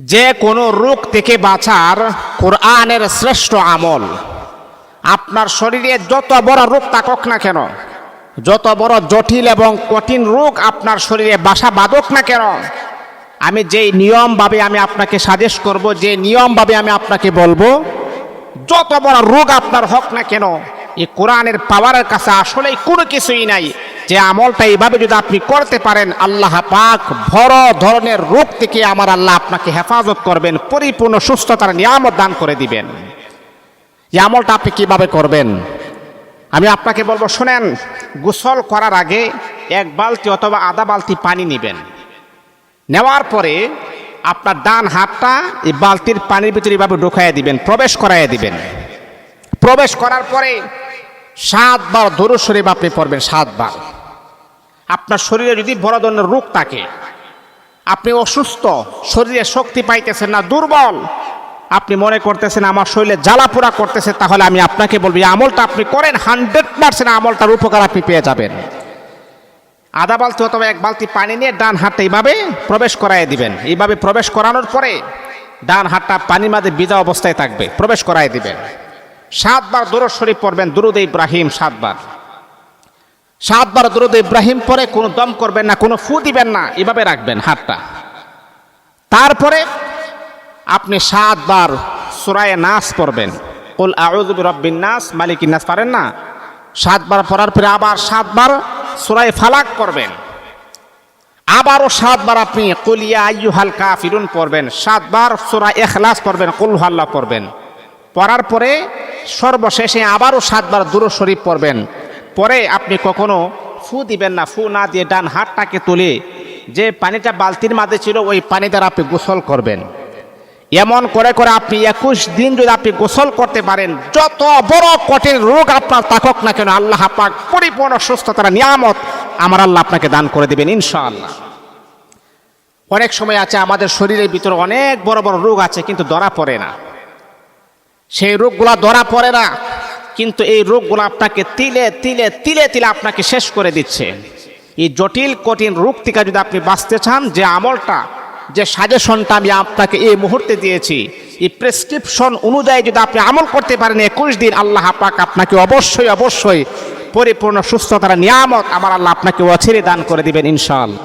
যে কোনো রোগ থেকে বাঁচার কোরআনের শ্রেষ্ঠ আমল। আপনার শরীরে যত বড় রোগ থাকুক না কেন, যত বড় জটিল এবং কঠিন রোগ আপনার শরীরে বাসা বাঁধুক না কেন, আমি যেই নিয়মভাবে আমি আপনাকে সাজেস্ট করব, যে নিয়মভাবে আমি আপনাকে বলবো, যত বড় রোগ আপনার হোক না কেন, এই কোরআনের পাওয়ারের কাছে আসলেই কোনো কিছুই নাই। যে আমলটা এইভাবে যদি আপনি করতে পারেন, আল্লাহ পাক বড় ধরনের রোগ থেকে আমার আল্লাহ আপনাকে হেফাজত করবেন, পরিপূর্ণ সুস্থতার নিয়ামত দান করে দিবেন। এই আমলটা আপনি কিভাবে করবেন আমি আপনাকে বলবো, শুনেন। গোসল করার আগে এক বালতি অথবা আধা বালতি পানি নেবেন। নেওয়ার পরে আপনার ডান হাতটা এই বালতির পানির ভিতরে এভাবে ঢুকাইয়া দিবেন, প্রবেশ করাইয়া দিবেন। প্রবেশ করার পরে 7 বার দরুদ শরীফ আপনি পড়বেন, 7 বার। আপনার শরীরে যদি বড় ধরনের রোগ থাকে, আপনি অসুস্থ, শরীরে শক্তি পাইতেছেন না, দুর্বল, আপনি মনে করতেছেন আমার শরীরে জ্বালাপোড়া করতেছে, তাহলে আমি আপনাকে বলবো এই আমলটা আপনি করেন, 100% আমলটার উপকার আপনি পেয়ে যাবেন। আধা বালতি অথবা 1 বালতি পানি নিয়ে ডান হাতটা এইভাবে প্রবেশ করাই দিবেন। এইভাবে প্রবেশ করানোর পরে ডান হাতটা পানির মাঝে ভিজা অবস্থায় থাকবে, প্রবেশ করাই দিবেন। 7 বার দরুদ শরীফ পড়বেন, দুরুদ ইব্রাহিম 7 বার। 7 বার দুরুদ ইব্রাহিম পরে কোনো দম করবেন না, কোনো ফু দিবেন না, এভাবে রাখবেন হাতটা। তারপরে আপনি 7 বার সূরা নাস পড়বেন, কুল আউযু বিরাব্বিন নাস মালিকিন নাস, পারেন না? 7 বার পড়ার পরে আবার 7 বার সূরা ফালাক পড়বেন। আবারও 7 বার আপনি কুল ইয়া আইয়ুহাল কাফিরুন পড়বেন। 7 বার সূরা ইখলাস পড়বেন, কুল হুয়াল্লাহ পড়বেন। পড়ার পরে সর্বশেষে আবারও 7 বার দুরূদ শরীফ পড়বেন। পরে আপনি কখনো ফু দিবেন না, ফু না দিয়ে ডান হাতটাকে তুলে যে পানিটা বালতির মাঝে ছিল ওই পানি দ্বারা আপনি গোসল করবেন। এমন করে করে আপনি 21 দিন যদি আপনি গোসল করতে পারেন, যত বড় কঠিন রোগ আপনার থাকুক না কেন, আল্লাহ পাক পরিপূর্ণ সুস্থতার নিয়ামত আমার আল্লাহ আপনাকে দান করে দিবেন ইনশাআল্লাহ। অনেক সময় আছে আমাদের শরীরের ভিতরে অনেক বড় বড় রোগ আছে, কিন্তু ধরা পড়ে না। সেই রোগগুলা ধরা পড়ে না, কিন্তু এই রোগগুলো আপনাকে তিলে তিলে তিলে তিলে আপনাকে শেষ করে দিচ্ছে। এই জটিল কঠিন রোগ থেকে যদি আপনি বাঁচতে চান, যে আমলটা, যে সাজেশনটা আমি আপনাকে এই মুহূর্তে দিয়েছি, এই প্রেসক্রিপশন অনুযায়ী যদি আপনি আমল করতে পারেন 21 দিন, আল্লাহ পাক আপনাকে অবশ্যই অবশ্যই পরিপূর্ণ সুস্থতার নিয়ামত আমার আল্লাহ আপনাকে অচিরে দান করে দিবেন ইনশাআল্লাহ।